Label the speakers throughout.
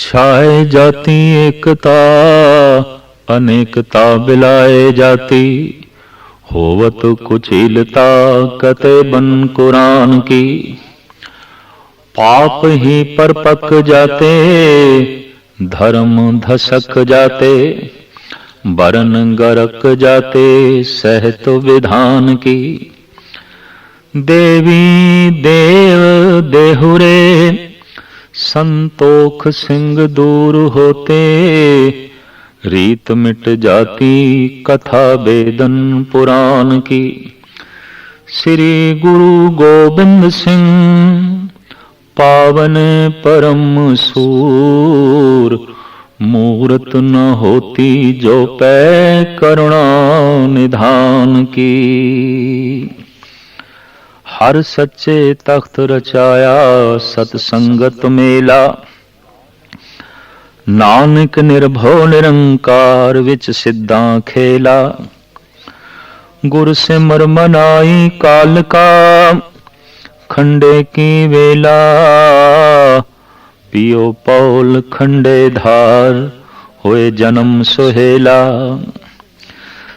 Speaker 1: छाए जाती एकता, अनेकता बिलाए जाती। होवत कुचीलता, कते बन कुरान की। पाप ही पर पक जाते, धर्म धसक जाते। बरन गरक जाते, सहत विधान की। देवी देव देहुरे, संतोख सिंह दूर होते। रीत मिट जाती, कथा वेदन पुराण की। श्री गुरु गोबिंद सिंह, पावन परम सूर। मूरत न होती, जो पै करुणा निधान की। हर सच्चे तख्त रचाया, सतसंगत मेला। नानक निर्भव निरंकार, विच सिद्धां खेला। गुर सिमर मनाई काल का, खंडे की वेला। पियो पौल खंडे धार, होए जन्म सुहेला।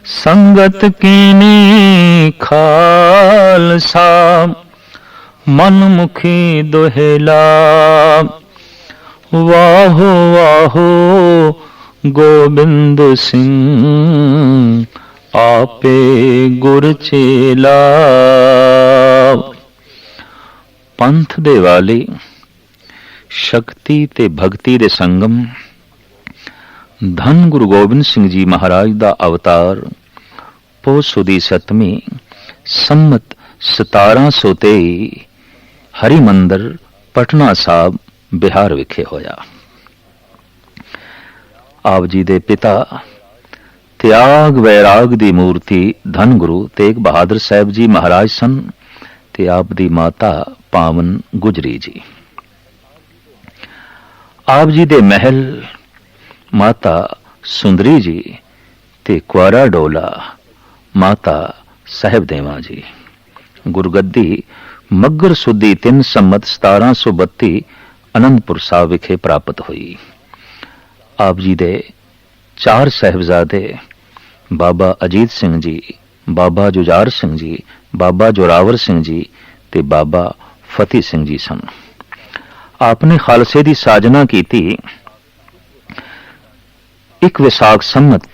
Speaker 1: संगत कीनी खालसा, मन मुखी दोहेला। वाहो वाहो गोबिंद सिंह, आपे गुर चेला। पंथ दे वाले, शक्ति ते भगती दे संगम। धन गुरु गोबिंद सिंह जी महाराज दा अवतार पो सुदी सतवीं संमत 1723 हरि मंदिर पटना साहब बिहार विखे होया। आप जी दे पिता त्याग वैराग दी मूर्ति धन गुरु तेग बहादुर साहब जी महाराज सन ते आप दी माता पावन गुजरी जी। आप जी दे महल माता सुंदरी जी ते कुआरा डोला माता साहिब देवा जी। गुरगद्दी मगर सुदी 3 संमत 1732 आनंदपुर साहब विखे प्राप्त हुई। आप जी दे 4 साहिबजादे बाबा अजीत सिंह जी, बाबा जुजार सिंह जी, बाबा जोरावर सिंह जी ते बाबा फतेह सिंह जी सन। आपने खालसे दी साजना की थी। 1 विसाख संमत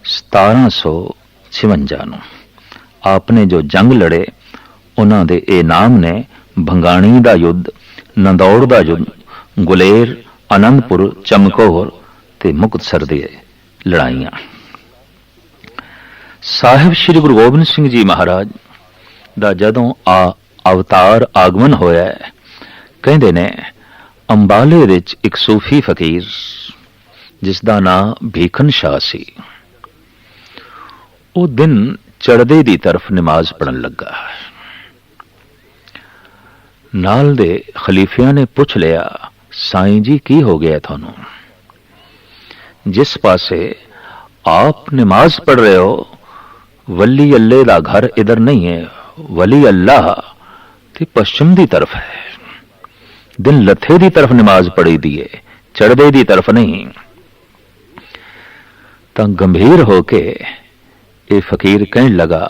Speaker 1: 1756 ਨੂੰ आपने जो जंग लड़े उन्हां दे ए नाम ने भंगाणी दा युद्ध, नंदौड़ दा युद्ध, गुलेर, आनंदपुर, चमकौर ते मुक्तसर दे लड़ाइयां। साहिब श्री गुरु गोबिंद सिंह जी महाराज दा जदों अवतार आगमन होया है, कहंदे ने अंबाले विच एक सूफी फकीर जिसदा नाम भीखन शाह सी, वो दिन चढ़दे दी तरफ नमाज पढ़न लगा। नाल दे खलीफिया ने पूछ लिया, साईं जी की हो गया थानू? जिस पासे आप नमाज पढ़ रहे हो वली अल्लाह दा घर इधर नहीं है, वली अल्लाह ते पश्चिम दी तरफ है। दिन लथे दी तरफ नमाज पढ़ी दी है, चढ़दे दी तरफ नहीं। तां गंभीर होके ये फकीर कहने लगा,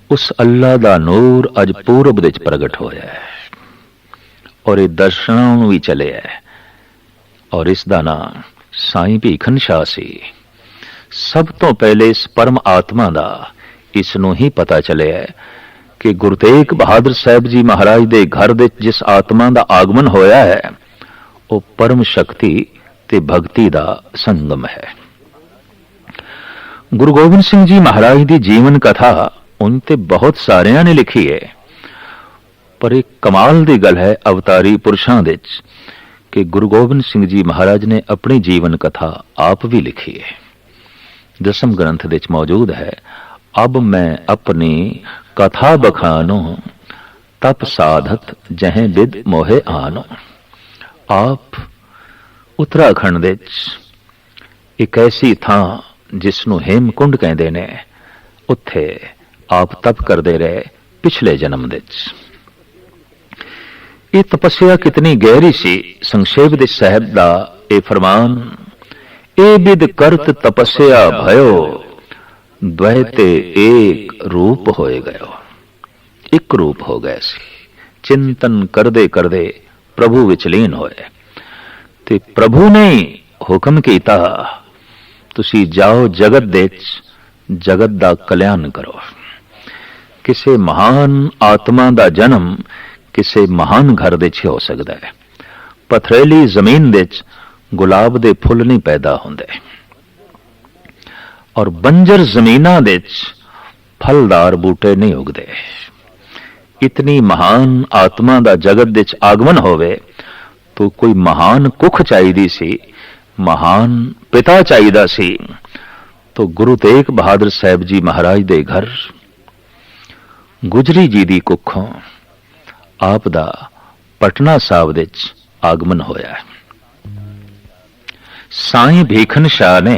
Speaker 1: उस अल्लाह दा नूर अज पूरब विच प्रगट होया है और ये दर्शनां भी चले है और इसदा नाम साईं भीखन शाह सी। सब तो पहले इस परम आत्मा दा इसनों ही पता चले है कि गुरु तेग बहादुर साहब जी महाराज दे घर दे जिस आत्मा दा आगमन होया है वो परम शक्ति ते भक्ति दा संगम है। गुरु गोबिंद सिंह जी महाराज दी जीवन कथा उन ते बहुत सारियां ने लिखी है, पर एक कमाल दी गल है अवतारी पुरुषां दे कि गुरु गोबिंद सिंह जी महाराज ने अपनी जीवन कथा आप भी लिखी है। 10वें ग्रंथ दे मौजूद है, अब मैं अपनी कथा बखानो, तप साधत जहें विद मोहे आनो। आप उत्तराखंड दे एक ऐसी थां जिसनों हेमकुंड कहते ने, उत्थे आप तप करते रहे पिछले जन्म दे। ਇਹ ਤਪੱਸਿਆ ਕਿਤਨੀ ਗਹਿਰੀ ਸੀ। ਸੰਖੇਪ ਦੇ ਸਾਹਿਬ ਦਾ ਇਹ ਫਰਮਾਨ, ਇਹ ਵਿਦ ਕਰਤ ਤਪੱਸਿਆ ਭਇਓ, द्वै ते एक रूप होए गयो। एक रूप हो गए सी। चिंतन करदे करदे प्रभु विच लीन होए ते प्रभु ने हुक्म कीता, तुसी जाओ जगत दे जगत दा कल्याण करो। किसे महान आत्मा दा जन्म किसे महान घर दे हो सकदा है। पथरेली जमीन दे गुलाब दे फुल नहीं पैदा होंदे और बंजर जमीना दे फलदार बूटे नहीं उगते। इतनी महान आत्मा दा जगत दे आगमन होवे तो कोई महान कुख चाहिदी सी, महान पिता चाहिदा सी। तो गुरु तेग बहादुर साहब जी महाराज दे घर गुजरी जी दी कुखों आप दा पटना साहब दे आगमन होया। साईं भीखन शाह ने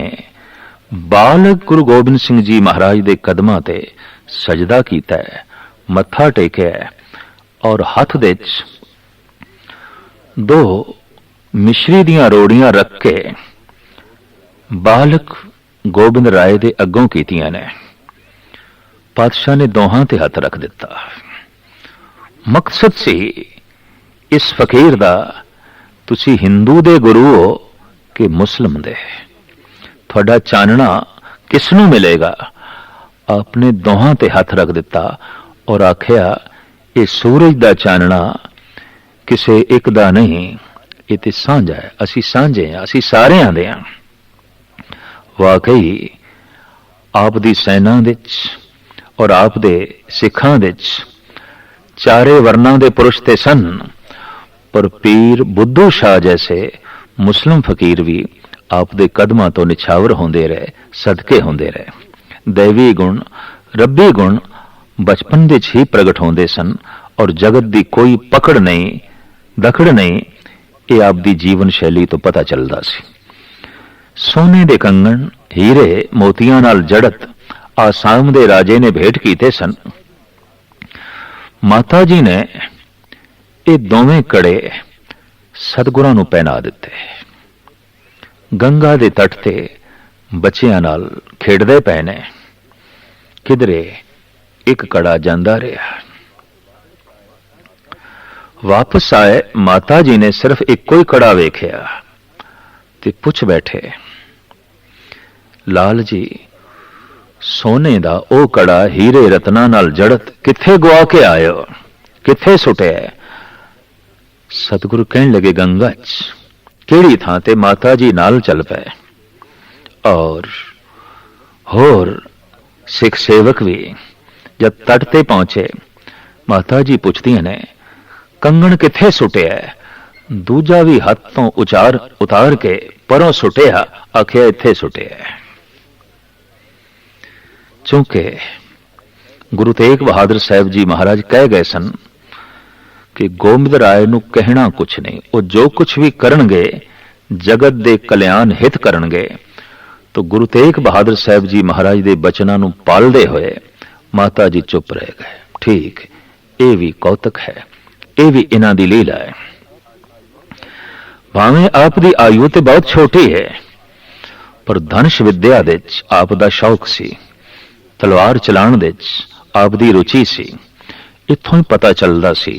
Speaker 1: बालक गुरु गोबिंद सिंह जी महाराज दे कदमां ते सजदा कीता है, मत्था टेकिया और हथ दे दो मिश्री दियां रोड़ियां रख के बालक गोबिंद राय दे अग्गों कीतियां ने। पातशाह ने दोहां ते हथ रख दिता। मकसद सी इस फकीर दा, तुसी हिंदू दे गुरु हो कि मुस्लिम दे, थोड़ा चानना किसनू मिलेगा। आपने दोहां ते हथ रख दिता और आख्या, ये सूरज दा चानना किसे एक दा नहीं, ये ते सांझा है, असी सांझे हैं, असी सारे आंदे हां। वाकई आप दी सेना विच और आप दे सिखां विच चारे वर्णां दे पुरुष ते सन, पर पीर बुद्धू शाह जैसे मुस्लिम फकीर भी आप दे कदमां तो निछावर होंदे रहे, सदके होंदे रहे। दैवी गुण रब्बी गुण बचपन दे ही प्रगट होंदे सन और जगत दी कोई पकड़ नहीं दखड़ नहीं, ये आप दी जीवन शैली तो पता चलदा सी। सोने दे कंगन हीरे मोतियां नाल जड़त आसाम दे राजे ने भेंट कीते सन। माता जी ने ये दोवें कड़े सतगुरां नूं पहना दिते। गंगा दे तट ते बच्चियां नाल खेडदे पए ने। किधरे एक कड़ा जांदा रहा। वापस आए माता जी ने सिर्फ इको ही कड़ा वेख्या ते पुछ बैठे, लाल जी सोने दा ओ कड़ा हीरे रत्ना नाल जड़त किथे गुआ के आयो, किथे सुटे? सतगुरु कहन लगे, गंगा च। केड़ी थां ते? माता जी नाल चल पे और होर सिख सेवक भी जब तट ते पहुंचे, माता जी पुछदियां ने, कंगन किथे सुटिया? दूजा भी हाथ तो उतार के परों सुटिया, आखिया इत्थे सुटिया। चूंकि गुरु तेग बहादुर साहब जी महाराज कह गए सन कि गोबिंद राय नूं कहना कुछ नहीं, वो जो कुछ भी करनगे जगत दे कल्याण हित करनगे। तो गुरु तेग बहादुर साहब जी महाराज दे बचनां नूं पालदे होए माता जी चुप रह गए। ठीक, ये भी कौतक है, ये भी इन्हां दी लीला है। भावें आप दी आयु ते बहुत छोटी है, पर धनुष विद्या दे आप दा शौक सी, तलवार चलाण दे आप दी रुचि सी। इत्थों ही पता चलदा सी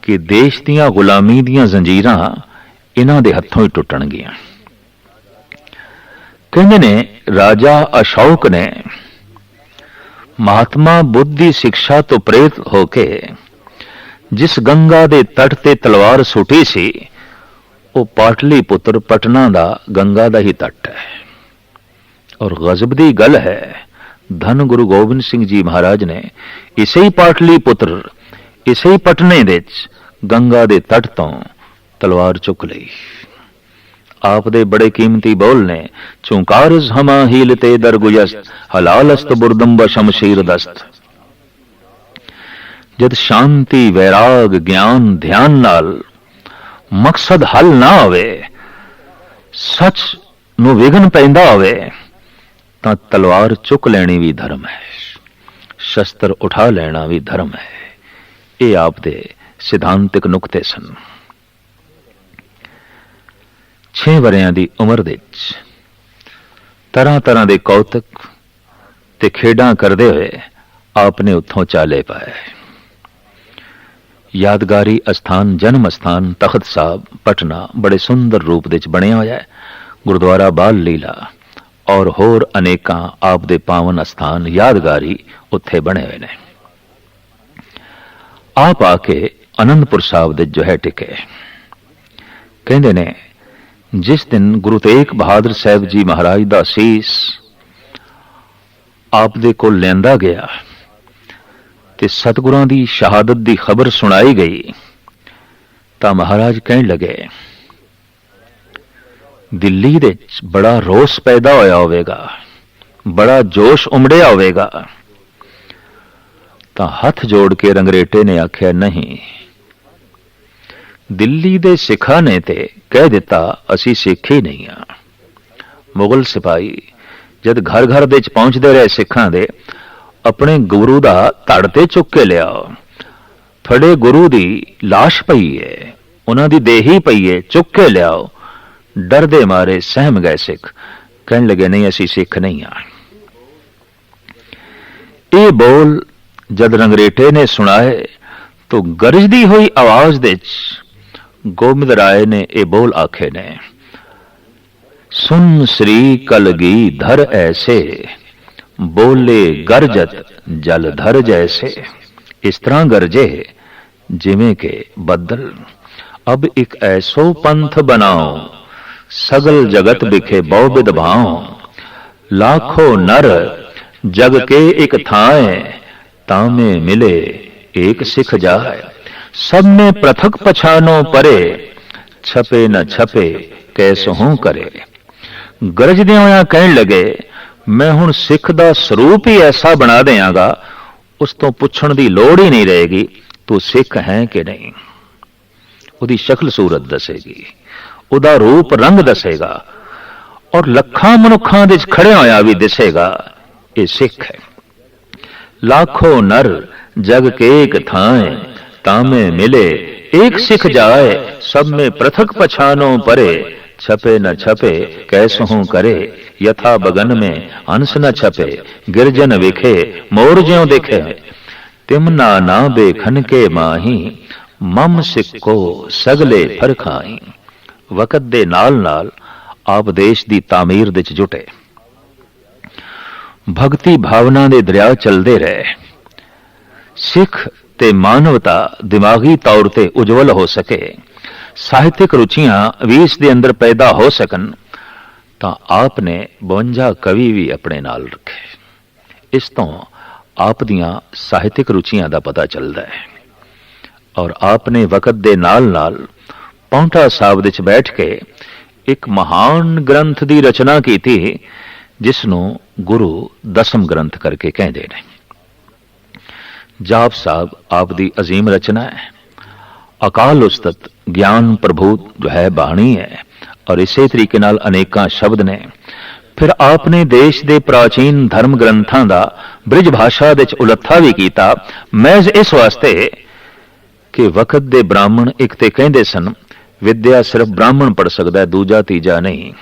Speaker 1: कि देश दियां गुलामी दियां जंजीरां इन्हां दे हत्थों ही टुटणगियां। कहंदे ने राजा अशोक ने महात्मा बुद्ध दी शिक्षा तो प्रेरित होके जिस गंगा दे तट ते तलवार सुटी सी, वो पाटलीपुत्र पटना दा गंगा दा ही तट है। और गजब दी गल है, धन गुरु गोबिंद सिंह जी महाराज ने इसे ही पाटलीपुत्र, इसे ही पटने दे गंगा दे तट तो तलवार चुक लई। आप दे बड़े कीमती बोल ने, चूंकारज हमा हीलते दरगुयस्त, हलालस्त बुरदम्ब शमशीर दस्त। जद शांति वैराग ज्ञान ध्यान नाल मकसद हल ना होवे, सच नूं विघन पैंदा होवे, तां तलवार चुक लेनी भी धर्म है, शस्त्र उठा लेना भी धर्म है। ये आप दे ਸਿਧਾਂਤਿਕ ਨੁਕਤੇ ਸਨ। 6 ਵਰਿਆਂ ਦੀ ਉਮਰ ਵਿੱਚ ਤਰ੍ਹਾਂ ਤਰ੍ਹਾਂ ਦੇ ਕੌਤਕ ਤੇ ਖੇਡਾਂ ਕਰਦੇ ਹੋਏ ਆਪ ਨੇ ਉੱਥੋਂ ਚਾਲੇ ਪਾਏ। ਯਾਦਗਾਰੀ ਅਸਥਾਨ ਜਨਮ ਅਸਥਾਨ ਤਖਤ ਸਾਹਿਬ ਪਟਨਾ ਬੜੇ ਸੁੰਦਰ ਰੂਪ ਵਿੱਚ ਬਣਿਆ ਹੋਇਆ ਹੈ। ਗੁਰਦੁਆਰਾ ਬਾਲ ਲੀਲਾ ਔਰ ਹੋਰ ਅਨੇਕਾਂ ਆਪ ਦੇ ਪਾਵਨ ਅਸਥਾਨ ਯਾਦਗਾਰੀ ਉੱਥੇ ਬਣੇ ਹੋਏ ਨੇ। ਆਪ ਆ ਕੇ ਅਨੰਦਪੁਰ ਸਾਹਿਬ ਦੇ ਜੋ ਹੈ ਟਿਕੇ। ਕਹਿੰਦੇ ਨੇ ਜਿਸ ਦਿਨ ਗੁਰੂ ਤੇਗ ਬਹਾਦਰ ਸਾਹਿਬ ਜੀ ਮਹਾਰਾਜ ਦਾ ਸੀਸ ਆਪ ਦੇ ਕੋਲ ਲਿਆਂਦਾ ਗਿਆ ਤੇ ਸਤਿਗੁਰਾਂ ਦੀ ਸ਼ਹਾਦਤ ਦੀ ਖਬਰ ਸੁਣਾਈ ਗਈ ਤਾਂ ਮਹਾਰਾਜ ਕਹਿਣ ਲੱਗੇ ਦਿੱਲੀ ਦੇ ਵਿੱਚ ਬੜਾ ਰੋਸ ਪੈਦਾ ਹੋਇਆ ਹੋਵੇਗਾ, ਬੜਾ ਜੋਸ਼ ਉਮੜਿਆ ਹੋਵੇਗਾ। ਤਾਂ ਹੱਥ ਜੋੜ ਕੇ ਰੰਗਰੇਟੇ ਨੇ ਆਖਿਆ ਨਹੀਂ, ਦਿੱਲੀ ਦੇ ਸਿੱਖਾਂ ਨੇ ਤੇ ਕਹਿ ਦਿੱਤਾ ਅਸੀਂ ਸਿੱਖ ਹੀ ਨਹੀਂ ਆ। ਮੁਗਲ ਸਿਪਾਹੀ ਜਦ ਘਰ ਘਰ ਦੇ ਵਿੱਚ ਪਹੁੰਚਦੇ ਰਹੇ ਸਿੱਖਾਂ ਦੇ, ਆਪਣੇ ਗੁਰੂ ਦਾ ਧੜ ਤੇ ਚੁੱਕ ਕੇ ਲਿਆਓ, ਤੁਹਾਡੇ ਗੁਰੂ ਦੀ ਲਾਸ਼ ਪਈ ਹੈ, ਉਹਨਾਂ ਦੀ ਦੇਹੀ ਪਈ ਹੈ, ਚੁੱਕ ਕੇ ਲਿਆਓ। ਡਰਦੇ ਮਾਰੇ ਸਹਿਮ ਗਏ ਸਿੱਖ, ਕਹਿਣ ਲੱਗੇ ਨਹੀਂ ਅਸੀਂ ਸਿੱਖ ਨਹੀਂ ਆ। ਇਹ ਬੋਲ ਜਦ ਰੰਗਰੇਟੇ ਨੇ ਸੁਣਾਏ ਤਾਂ ਗਰਜਦੀ ਹੋਈ ਆਵਾਜ਼ ਵਿੱਚ ਗੋਬਿੰਦ ਰਾਏ ਨੇ ਇਹ ਬੋਲ ਆਖੇ ਨੇ, ਸੁਨ ਸ੍ਰੀ ਕਲਗੀ ਧਰ ਐਸੇ ਬੋਲੇ ਗਰਜਤ ਜਲ ਧਰ ਜੈਸੇ। ਇਸ ਤਰ੍ਹਾਂ ਗਰਜੇ ਜਿਵੇਂ ਕਿ ਬੱਦਲ। ਅਬ ਇੱਕ ਐਸੋ ਪੰਥ ਬਣਾਓ ਸਗਲ ਜਗਤ ਵਿਖੇ ਬਹੁ ਬਿਧ ਭਾਉ। लाखों नर जग के एक थाए तामे मिले एक सिख जाए। सब में पृथक पछानो परे छपे न छपे कैसहू करे। गरजदे होया कहन लगे मैं हुण सिख दा स्वरूप ही ऐसा बना देंगा उस तो पुछण दी लोड़ ही नहीं रहेगी तू सिख है कि नहीं। उहदी शक्ल सूरत दसेगी, उहदा रूप रंग दसेगा और लखां मनुखां दे खड़े होया भी दिसेगा ये सिख है। लाखों नर जग के एक थाए तामे मिले एक सिख जाए। सब में पृथक पछानो परे छपे न छपे कैसहू करे। यथा बगन में हंस न छपे गिरजन विखे मोर ज्यों देखे। तिमना ना बेखन के माही मम सिक्को सगले फरखाई। वक़्त दे नाल नाल आप देश दी तामीर दे च जुटे। भगती भावना दे दरिया चलते रहे। सिख ते मानवता दिमागी तौर ते उज्जवल हो सके, साहित्यिक रुचियां भी इस दे अंदर पैदा हो सकन तो आपने 52 कवि भी अपने नाल रखे। इस तो आप दियां साहित्यिक रुचियां दा पता चलता है। और आपने वक़्त दे नाल नाल पौंटा साहब दे च बैठ के एक महान ग्रंथ दी रचना की थी जिसनों गुरु दसम ग्रंथ करके कहते हैं। जाप साहब आप दी अजीम रचना है। अकाल उस्तत ज्ञान प्रभूत जो है बाणी है और इसे तरीके नाल अनेकां शब्द ने। फिर आपने देश दे प्राचीन धर्म ग्रंथां दा ब्रिज भाषा दे च उलत्था भी कीता। महज इस वास्ते कि वक़्त दे ब्राह्मण एक ते कहंदे सन विद्या सिर्फ ब्राह्मण पढ़ सकता है दूजा तीजा नहीं,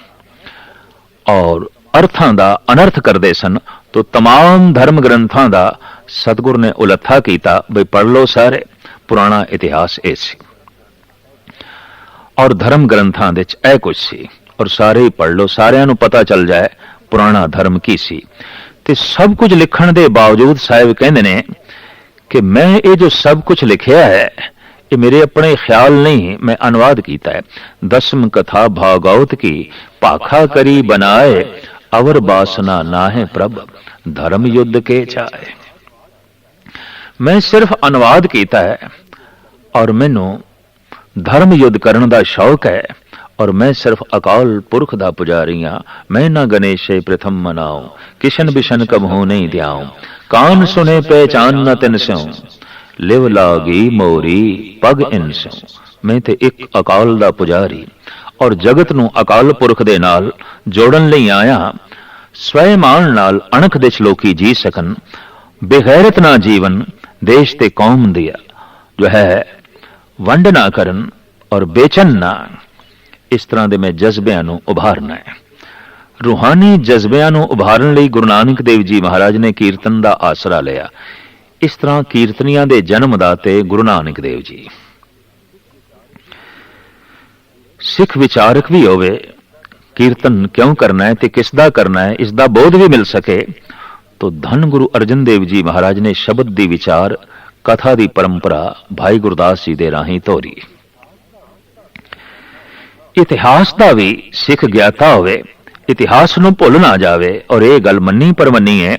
Speaker 1: और अर्थां दा अनर्थ करते सन तो तमाम धर्म ग्रंथां दा सतगुर ने उलत्था कीता बई पढ़ लो सारे, पुराना इतिहास ए सी और धर्म ग्रंथां दे च कुछ सी और सारे ही पढ़ लो, सारियां नूं पता चल जाए पुराना धर्म की सी। ते सब कुछ लिखण दे बावजूद साहिब कहंदे ने कि मैं ये जो सब कुछ लिखिया है ये मेरे अपने ख्याल नहीं, मैं अनुवाद कीता है। दसम कथा भागवत की पाखा करी बनाए अवर बासना ना है प्रभ धर्म युद्ध के चाहे। मैं सिर्फ अनुवाद कीता है और मैनू धर्म युद्ध करने का शौक है और मैं सिर्फ अकाल पुरख दा पुजारी हाँ। मैं ना गणेशे प्रथम मनाऊं किशन बिशन कबहू नहीं ध्याऊं। कान सुने पहचान न तिन स्यों लिव लागी मोरी पग इन स्यों। मैं ते एक अकाल दा पुजारी और जगत नू अकाल पुरख दे नाल जोड़न लई आया। स्वयमान नाल अणख दे लोकी जी सकन, बेगैरत ना जीवन देश ते कौम दिया जो है ਵੰਡ ਨਾ ਕਰਨ ਔਰ ਬੇਚੈਨ ਨਾ, ਇਸ ਤਰ੍ਹਾਂ ਦੇ ਮੈਂ ਜਜ਼ਬਿਆਂ ਨੂੰ ਉਭਾਰਨਾ ਹੈ। रूहानी जज्बियां नूं उभारन लई गुरु नानक देव जी महाराज ने कीर्तन का आसरा लिया। इस तरह कीर्तनियां दे जन्मदाते गुरु नानक देव जी। सिख विचारक भी होवे, कीर्तन क्यों करना है ते किसदा करना है, इसका बोध भी मिल सके, तो धन गुरु अर्जन देव जी महाराज ने शब्द दी विचार कथा दी परंपरा भाई गुरदास जी दे राही तोरी। इतिहास का भी सिख ज्ञाता होवे, इतिहास नूं भुल ना जावे, और यह गल मन्नी परमन्नी है,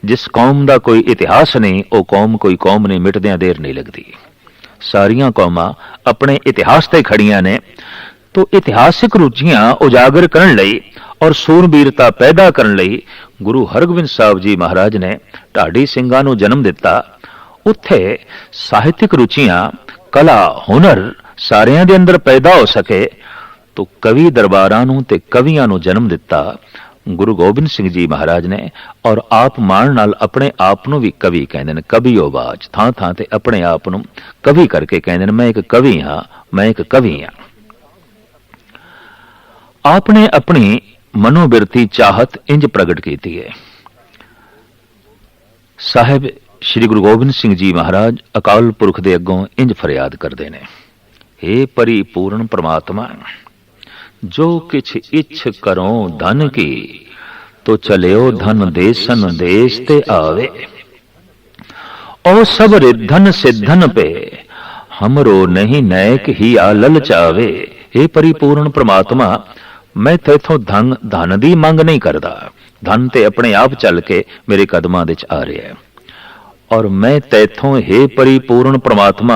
Speaker 1: जिस कौम का कोई इतिहास नहीं वो कौम कोई कौम नहीं, मिटदियां देर नहीं लगती। सारियां कौमां अपने इतिहास ते खड़ियां ने, तो इतिहासिक रुचियां उजागर करन लई और सूरबीरता पैदा करन लई गुरु हरगोबिंद साहब जी महाराज ने ढाडी ਸਿੰਘਾਂ ਨੂੰ जन्म दिता। उत्थे ਸਾਹਿਤਿਕ रुचियां कला हुनर सारियां दे अंदर पैदा हो सके, तो कवि दरबारां नूं ते कवियां नूं जन्म दिता गुरु गोबिंद सिंह जी महाराज ने। और आप मान नाल अपने आप नूं भी कवि कहंदे ने, कवि आवाज थां थां ते अपने आप नूं कवि करके कहंदे ने, मैं एक कवि हां, मैं एक कवि हां। आपने अपनी मनोबिरती चाहत इंज प्रगट कीती है। साहिब श्री गुरु गोबिंद सिंह जी महाराज अकाल पुरख दे अगों इंज फरियाद करदे ने, हे परिपूर्ण परमात्मा, जो किछ इच्छ करो धन की, तो चलियो धन देसन देश ते आवे। ओ सब रिद्धन सिद्धन पे, हमरो नहीं नैक ही आ ललचावे। हे परिपूर्ण परमात्मा, मैं तेथों धन दी मंग नहीं करदा, धन ते अपने आप चल के मेरे कदमां दे आ रहा है। और मैं तेथों हे परिपूर्ण परमात्मा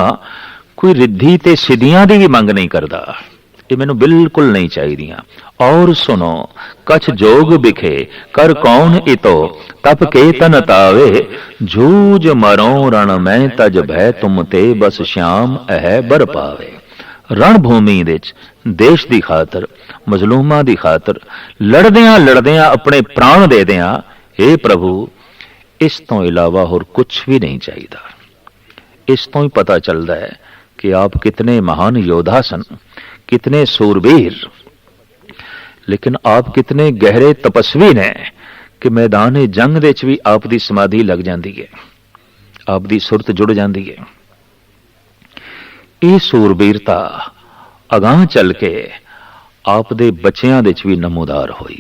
Speaker 1: कोई रिद्धि ते सिद्धियां दी भी मंग नहीं करदा, ये मैनू बिल्कुल नहीं चाहिए। और सुनो कछ जोग बिखे कर कौन इतो, तप के तन तावे, जूझ मरो रण में तज भय तुम ते, बस श्याम अह बर पावे। रणभूमि विच देश की खातर मजलूमां की खातर लड़दियां लड़दियां अपने प्राण दे दियां, हे प्रभु इस तो इलावा होर कुछ भी नहीं चाहिए। इस तो ही पता चलता है कि आप कितने महान योद्धा सन, कितने सूरबीर, लेकिन आप कितने गहरे तपस्वी ने कि मैदान जंग दे भी आप दी समाधि लग जाती है, आप दी सुरत जुड़ जाती है। ये सूरबीरता अगां चल के आप दे बच्चियां दे भी नमूदार हुई,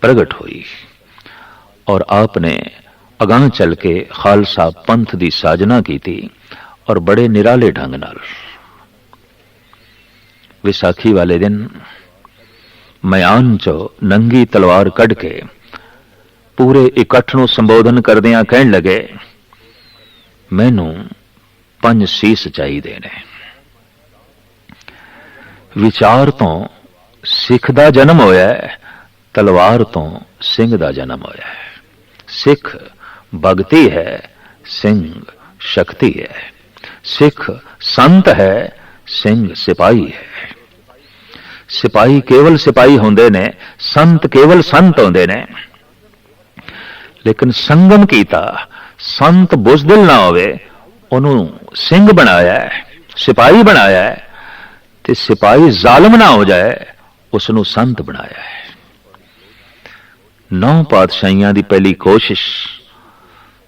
Speaker 1: प्रगट हुई, और आपने अगां चल के खालसा पंथ की साजना की थी, और बड़े निराले ढंग नाल। विसाखी वाले दिन मयान चो नंगी तलवार कढ़ के पूरे इकट्ठ नूं संबोधन करदियां कहण लगे, मैनू 5 सीस चाहिए ने। विचार तो सिख दा जन्म होया है, तलवार तो सिंह दा जन्म होया है। सिख भगती है, सिंह शक्ति है। सिख संत है, सिंह सिपाही है। सिपाही केवल सिपाही होंदे ने, संत केवल संत होंदे ने। लेकिन संगम कीता, संत बुजदिल ना होवे, उन्होंने सिंह बनाया है, सिपाही बनाया है, ते सिपाही जालिम ना हो जाए, उसनों संत बनाया है। 9 पातशाहियां दी पहली कोशिश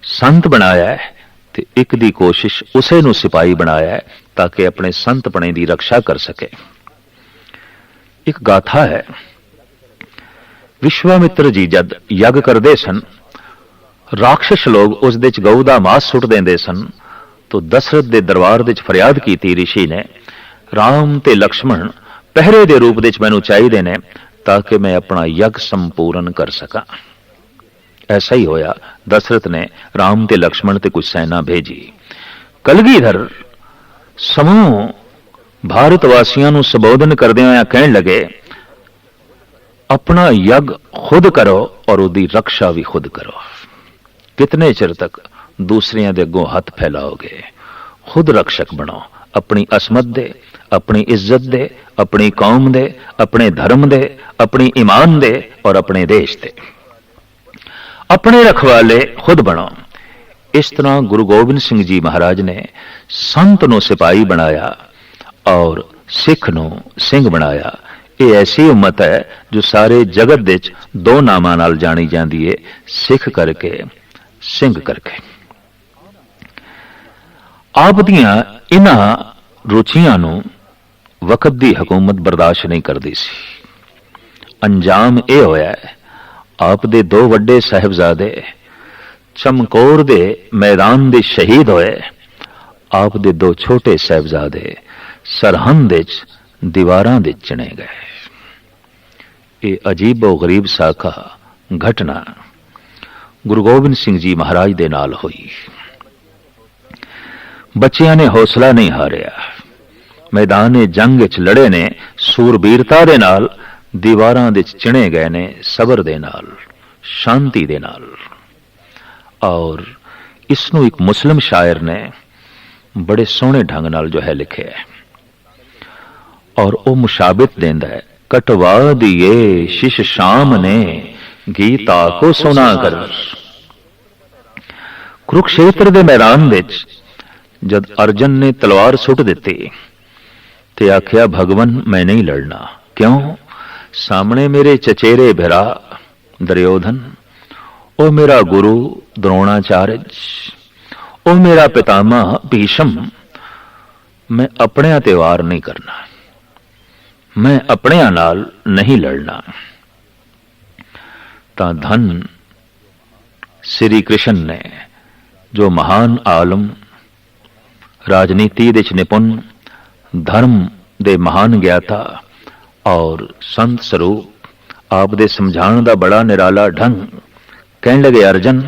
Speaker 1: संत बनाया है, ते एक दी कोशिश उसे नूं सिपाही बनाया है, ताकि अपने संतपने की रक्षा कर सके। एक गाथा है, विश्वामित्र जी जद यज्ञ करते सन, राक्षस लोग उस दे च गऊ दा मांस सुट देंदे सन, तो दशरथ दे दरबार दे च फरियाद की ऋषि ने, राम ते लक्ष्मण पहरे दे रूप दे च मैनू चाहिए ने, ताकि मैं अपना यज्ञ संपूर्ण कर सका। ऐसा ही होया, दशरथ ने राम ते लक्ष्मण ते कुछ सेना भेजी। कलगीधर समूह भारतवासियों नूं संबोधन करदियां कहण लगे, अपना यज्ञ खुद करो और उसकी रक्षा भी खुद करो। कितने चिर तक दूसरियां दे अगों हथ फैलाओगे? खुद रक्षक बनो, अपनी असमत दे, अपनी इज्जत दे, अपनी कौम दे, अपने धर्म दे, अपनी ईमान दे और अपने देश दे। अपने रखवाले खुद बनो। इस तरह गुरु गोबिंद सिंह जी महाराज ने संत ਨੂੰ ਸਿਪਾਹੀ ਬਣਾਇਆ ਔਰ ਸਿੱਖ ਨੂੰ ਸਿੰਘ ਬਣਾਇਆ। ਇਹ ਐਸੀ ਉਮਤ ਹੈ ਜੋ ਸਾਰੇ ਜਗਤ ਵਿੱਚ ਦੋ ਨਾਮਾਂ ਨਾਲ ਜਾਣੀ ਜਾਂਦੀ ਹੈ, ਸਿੱਖ ਕਰਕੇ, ਸਿੰਘ ਕਰਕੇ। ਆਪ ਦੀਆਂ ਇਹਨਾਂ ਰੁਚੀਆਂ ਨੂੰ ਵਕਤ ਦੀ ਹਕੂਮਤ ਬਰਦਾਸ਼ਤ ਨਹੀਂ ਕਰਦੀ ਸੀ। ਅੰਜਾਮ ਇਹ ਹੋਇਆ, ਆਪ ਦੇ ਦੋ ਵੱਡੇ ਸਾਹਿਬਜ਼ਾਦੇ ਚਮਕੌਰ ਦੇ ਮੈਦਾਨ ਦੇ ਸ਼ਹੀਦ ਹੋਏ, ਆਪ ਦੇ ਦੋ ਛੋਟੇ ਸਾਹਿਬਜ਼ਾਦੇ ਸਰਹੰਦ ਵਿੱਚ ਦੀਵਾਰਾਂ ਦੇ ਚਿਣੇ ਗਏ। ਇਹ ਅਜੀਬੋ ਗਰੀਬ ਸਾਖਾ ਘਟਨਾ ਗੁਰੂ ਗੋਬਿੰਦ ਸਿੰਘ ਜੀ ਮਹਾਰਾਜ ਦੇ ਨਾਲ ਹੋਈ। ਬੱਚਿਆਂ ਨੇ ਹੌਸਲਾ ਨਹੀਂ ਹਾਰਿਆ, ਮੈਦਾਨ ਜੰਗ ਵਿੱਚ ਲੜੇ ਨੇ, ਸੂਰਬੀਰਤਾ ਦੇ ਨਾਲ ਦੀਵਾਰਾਂ ਦੇ ਚਿਣੇ ਗਏ ਨੇ, ਸਬਰ ਦੇ ਨਾਲ, ਸ਼ਾਂਤੀ ਦੇ ਨਾਲ। ਔਰ ਇਸ ਨੂੰ ਇੱਕ ਮੁਸਲਿਮ ਸ਼ਾਇਰ ਨੇ ਬੜੇ ਸੋਹਣੇ ਢੰਗ ਨਾਲ ਜੋ ਹੈ ਲਿਖਿਆ ਹੈ ਔਰ ਉਹ ਮੁਸ਼ਾਬਿਤ ਦਿੰਦਾ ਹੈ, ਕਟਵਾ ਦੀਏ ਸ਼ਿਸ਼ ਸ਼ਾਮ ਨੇ ਗੀਤਾ ਕੋ ਸੁਣਾ ਕਰ। ਕੁਰੂਕਸ਼ੇਤਰ ਦੇ ਮੈਦਾਨ ਵਿੱਚ ਜਦ ਅਰਜਨ ਨੇ ਤਲਵਾਰ ਸੁੱਟ ਦਿੱਤੀ ਤੇ ਆਖਿਆ, ਭਗਵਨ ਮੈਂ ਨਹੀਂ ਲੜਨਾ। ਕਿਉਂ? ਸਾਹਮਣੇ ਮੇਰੇ ਚਚੇਰੇ ਭਰਾ ਦੁਰਯੋਧਨ, ਉਹ ਮੇਰਾ ਗੁਰੂ द्रोणाचार्य, ਉਹ ਮੇਰਾ ਪਿਤਾਮਾ ਭੀਸ਼ਮ, ਮੈਂ ਆਪਣਿਆਂ ਤੇ ਵਾਰ ਨਹੀਂ ਕਰਨਾ, ਮੈਂ ਆਪਣਿਆਂ ਨਾਲ ਨਹੀਂ ਲੜਨਾ। ਤਾਂ ਧੰਨ ਸ੍ਰੀ ਕ੍ਰਿਸ਼ਨ ਨੇ, ਜੋ ਮਹਾਨ ਆਲਮ, ਰਾਜਨੀਤੀ ਦੇ ਨਿਪੁੰਨ, ਧਰਮ ਦੇ ਮਹਾਨ ਗਿਆਤਾ ਔਰ ਸੰਤ ਸਰੂਪ, ਆਪ ਦੇ ਸਮਝਾਉਣ ਦਾ ਬੜਾ ਨਿਰਾਲਾ ਢੰਗ। ਕਹਿਣ ਲੱਗੇ, ਅਰਜਨ,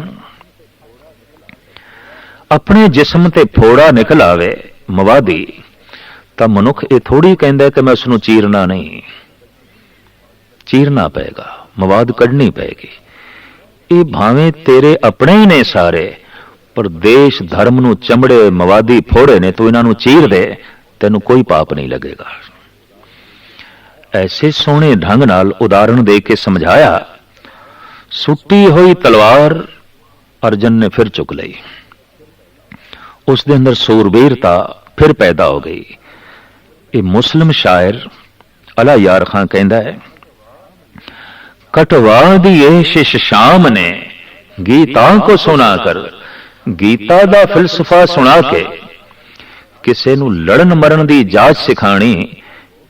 Speaker 1: ਆਪਣੇ ਜਿਸਮ ਤੇ ਫੋੜਾ ਨਿਕਲ ਆਵੇ ਮਵਾਦੀ ਤਾਂ ਮਨੁੱਖ ਇਹ ਥੋੜੀ ਕਹਿੰਦਾ ਕਿ ਮੈਂ ਉਸ ਨੂੰ ਚੀਰਨਾ ਨਹੀਂ, ਚੀਰਨਾ ਪਏਗਾ, ਮਵਾਦ ਕੱਢਣੀ ਪਏਗੀ। ਇਹ ਭਾਵੇਂ ਤੇਰੇ ਆਪਣੇ ਹੀ ਨੇ ਸਾਰੇ, ਪਰ ਦੇਸ਼ ਧਰਮ ਨੂੰ ਚਮੜੇ ਮਵਾਦੀ ਫੋੜੇ ਨੇ, ਤੂੰ ਇਹਨਾਂ ਨੂੰ ਚੀਰ ਦੇ, ਤੈਨੂੰ ਕੋਈ ਪਾਪ ਨਹੀਂ ਲੱਗੇਗਾ। ਐਸੇ ਸੋਹਣੇ ਢੰਗ ਨਾਲ ਉਦਾਹਰਣ ਦੇ ਕੇ ਸਮਝਾਇਆ। ਸੁੱਟੀ ਹੋਈ ਤਲਵਾਰ ਅਰਜਨ ਨੇ ਫਿਰ ਚੁੱਕ ਲਈ, ਉਸ ਦੇ ਅੰਦਰ ਸੂਰਬੀਰਤਾ ਫਿਰ ਪੈਦਾ ਹੋ ਗਈ। ਇਹ ਮੁਸਲਿਮ ਸ਼ਾਇਰ ਅਲਾ ਯਾਰ ਖਾਂ ਕਹਿੰਦਾ ਹੈ, ਕਟਵਾ ਦੀਏ ਸ਼ਿਸ਼ ਸ਼ਾਮ ਨੇ ਗੀਤਾ ਕੋ ਸੁਣਾ ਕਰ। ਗੀਤਾ ਦਾ ਫਿਲਸਫਾ ਸੁਣਾ ਕੇ ਕਿਸੇ ਨੂੰ ਲੜਨ ਮਰਨ ਦੀ ਜਾਚ ਸਿਖਾਣੀ,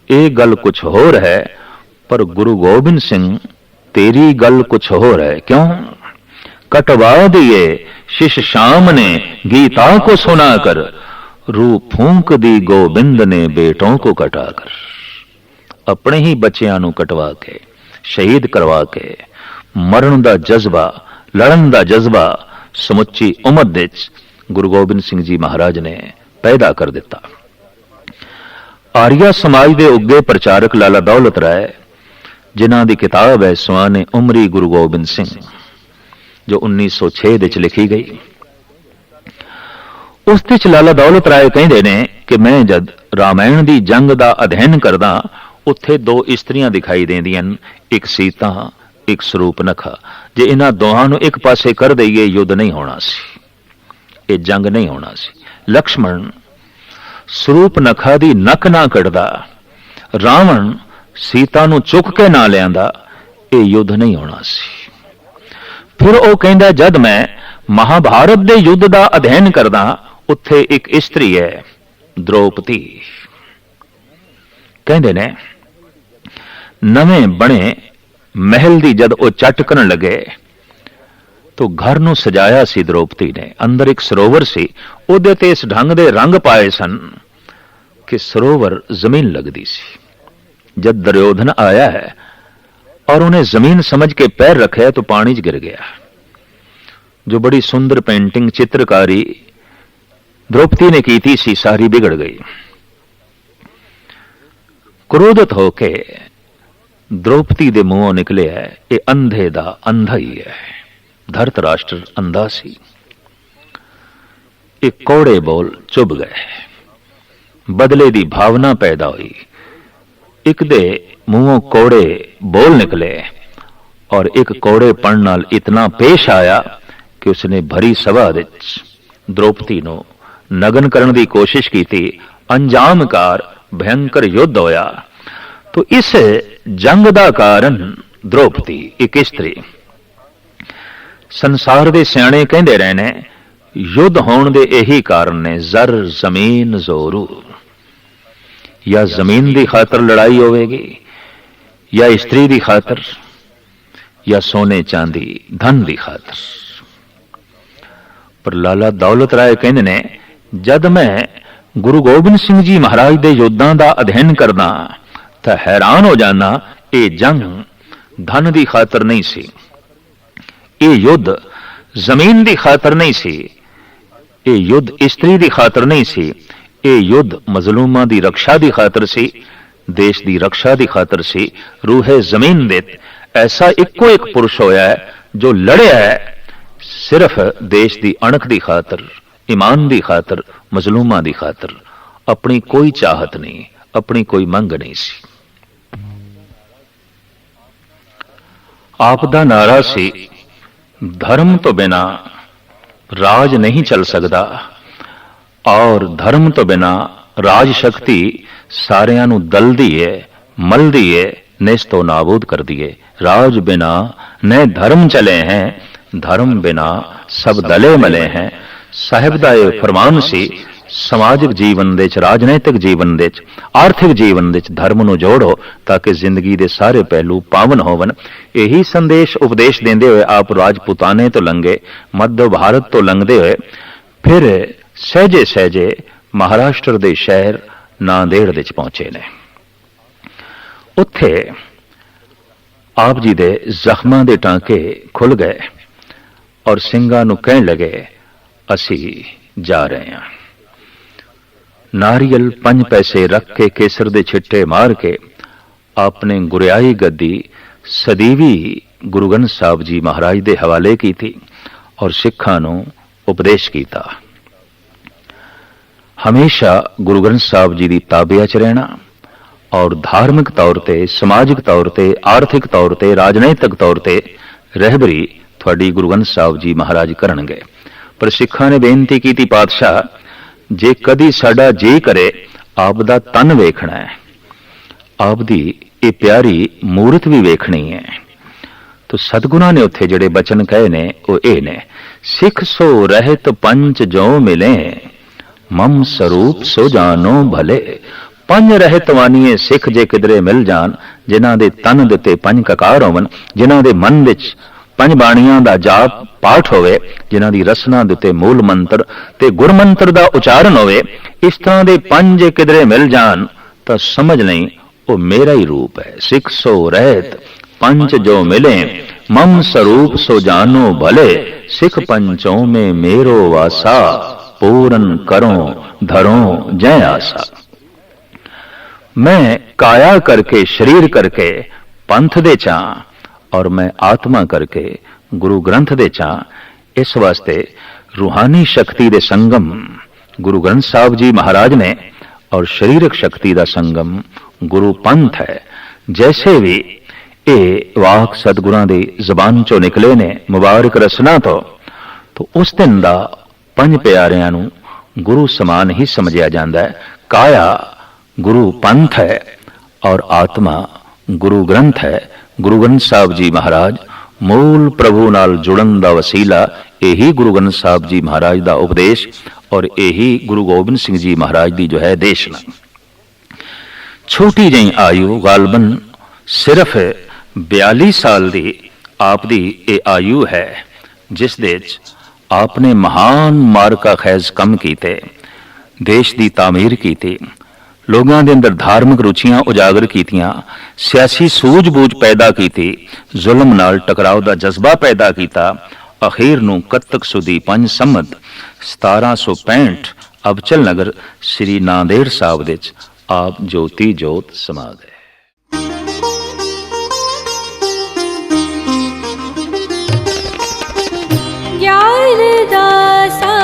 Speaker 1: ਇਹ ਗੱਲ ਕੁਛ ਹੋਰ ਹੈ, ਪਰ ਗੁਰੂ ਗੋਬਿੰਦ ਸਿੰਘ ਤੇਰੀ ਗੱਲ ਕੁਛ ਹੋਰ ਹੈ। ਕਿਉਂ? कटवा दिए शिष शाम ने गीता को सुना कर, रू फूंक दी गोबिंद ने बेटों को कटा कर। अपने ही बच्चियां नूं कटवा के, शहीद करवा के, मरण दा जज्बा, लड़न दा जज्बा समुची उम्मत विच गुरु गोबिंद सिंह जी महाराज ने पैदा कर दिता। आर्या समाज के उगे प्रचारक लाला दौलत राय, जिन्हां दी किताब है सुआने उमरी गुरु गोबिंद सिंह, जो 1906 विच लिखी गई, उस विच लाला दौलत राय कहंदे ने कि मैं जद रामायण दी जंग दा अध्ययन करदा, उत्थे दो इस्त्रियां दिखाई देंदियां, एक सीता एक सुरूपनखा। जे इन्हां दोहां नूं एक पासे कर दईए, युद्ध नहीं होना सी, ये जंग नहीं होना सी। लक्ष्मण सुरूपनखा दी नक ना कटदा, रावण सीता नूं चुक के ना लियांदा, ये युद्ध नहीं होना सी। फिर वो कहंदा, जद मैं महाभारत दे युद्ध दा अध्ययन करदा, उत्थे एक इस्त्री है द्रौपदी। कहंदे ने नवें बने महल दी जद वो चट करन लगे तो घर नूं सजाया सी द्रौपदी ने, अंदर एक सरोवर सी, ओदे ते इस ढंग दे रंग पाए सन कि सरोवर जमीन लगदी सी। जब दुर्योधन आया है और उन्हें जमीन समझ के पैर रखे तो पानी च गिर गया। जो बड़ी सुंदर पेंटिंग चित्रकारी द्रौपदी ने की थी सी, सारी बिगड़ गई। क्रोधित होके द्रौपदी दे मुंहों निकले है, ये अंधे दा अंधा ही है। धरतराष्ट्र अंधा सी, एक कौड़े बोल चुभ गए, बदले दी भावना पैदा हुई। एक दे मुंहों कौड़े बोल निकले और एक कौड़ेपन नाल इतना पेश आया कि उसने भरी सभा विच द्रौपदी नूं नगन करन दी कोशिश की, अंजामकार भयंकर युद्ध होया। तो इस जंग दा कारण द्रौपदी एक इस्त्री। संसार दे सियाणे कहंदे रहे ने युद्ध होण दे यही कारण ने, जर जमीन जोरू, या जमीन दी खातर लड़ाई होवेगी, या स्त्री दी खातर, या सोने चांदी धन दी खातर। पर लाला दौलत राय कहंदे ने जद मैं गुरु गोबिंद सिंह जी महाराज दे योद्धां दा अध्ययन करदा तां हैरान हो जाना, ये जंग धन दी खातर नहीं सी, ये युद्ध जमीन दी खातर नहीं सी, ये युद्ध स्त्री दी खातर नहीं सी, ये युद्ध मजलूमां दी रक्षा दी खातर सी, देश दी रक्षा दी खातर सी। रूहे जमीन दे ऐसा इको एक पुरुष होया है जो लड़िया है सिर्फ देश दी अणख दी खातर, ईमान दी खातर, मजलूमां दी खातर। अपनी कोई चाहत नहीं, अपनी कोई मंग नहीं सी। आप दा नारा सी, धर्म तो बिना राज नहीं चल सकता, और धर्म तो बिना राज शक्ति सारियां नूं दलदी है, मलदी है, नेस्तो नाबूद कर दिए। राज बिना न धर्म चले हैं, धर्म बिना सब दले मले हैं। साहिब दा ये फरमान सी, समाजिक जीवन दे च, राजनैतिक जीवन दे च, आर्थिक जीवन दे च धर्म नूं जोड़ो ताकि जिंदगी दे सारे पहलू पावन होवन। यही संदेश उपदेश देंदे हुए आप राजपुताने तो लंघे, मध्य भारत तो लंघदे हुए फिर सहजे सहजे महाराष्ट्र दे शहर नांदेड़ दे च पहुंचे ने। उत्थे आप जी दे जख्मां दे टांके खुल गए और ਸਿੰਘਾਂ ਨੂੰ कहण लगे असी जा रहे हैं। नारियल 5 पैसे रख के केसर दे छिट्टे मार के आपने गुरियाई गद्दी सदीवी गुरु ग्रंथ साहब जी महाराज दे हवाले की थी और सिखां नूं उपदेश कीता। हमेशा गुरु ग्रंथ साहब जी दी ताबिया च रहना और धार्मिक तौर ते, समाजिक तौर ते, आर्थिक तौर ते, राजनैतिक तौर ते रहबरी थोड़ी गुरु ग्रंथ साहब जी महाराज करनगे। पर सिखां ने बेनती की थी, पातशाह जे कदी साडा जी करे आप दा तन वेखना है, आप दी ये प्यारी मूरत भी वेखनी है। तो सतगुरां ने उत्थे जिहड़े बचन कहे ने वो ये ने, सिख सो रहत पंच जो मिले, मम स्वरूप सो जानो भले। 5 रहत वानिए सिख जे किधरे मिल जान, जिन्हां दे तन दे उत्ते 5 ककार होवन, जिन्हां दे मन विच 5 बाणियां दा जाप पाठ होवे, जिन्हां दी रसना दे उत्ते मूल मंत्र ते गुर मंत्र दा उचारण होवे, इस तरह दे 5 जे किधरे मिल जान तां समझ नहीं वो मेरा ही रूप है। सिख सो रहत पंच जो मिले, मम स्वरूप सो जानो भले। सिख पंचों में मेरो वासा, पूरन करो धरो जय आसा। मैं काया करके, शरीर करके पंथ दे चा और मैं आत्मा करके गुरु ग्रंथ दे चा। इस वास्ते रूहानी शक्ति दे संगम गुरु ग्रंथ साहब जी महाराज ने और शरीरक शक्ति दा संगम गुरु पंथ है। जैसे भी ये वाक सतगुरां दी जबान चो निकले ने मुबारक रसना तो उस दिन दा 5 प्यारियां नूं गुरु समान ही समझिया जाता है। काया गुरु पंथ है और आत्मा गुरु ग्रंथ है। गुरु ग्रंथ साहब जी महाराज मूल प्रभु नाल जुड़न दा वसीला यही गुरु ग्रंथ साहब जी महाराज दा उपदेश और यही गुरु गोबिंद सिंह जी महाराज दी जो है देशना। छोटी जी आयु गालबन सिर्फ 42 साल दी आप दी ये आयु है, जिस दे आपने महान मार्का खैज कम कीते, देश दी तामीर कीती, लोगों के अंदर धार्मिक रुचियां उजागर कीतियां, सियासी सूझबूझ पैदा की, जुल्म नाल टकराव का जज्बा पैदा किया। अखीर नूं कत्तक सुदी 5 संमत 1765 अबचल नगर श्री नांदेड़ साहब दे आप ज्योति जोत समा गए।
Speaker 2: ज्ञान दासा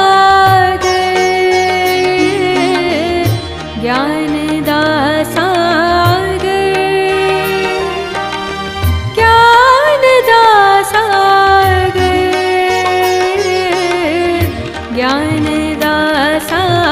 Speaker 2: ज्ञान दासा ज्ञान दासा दासा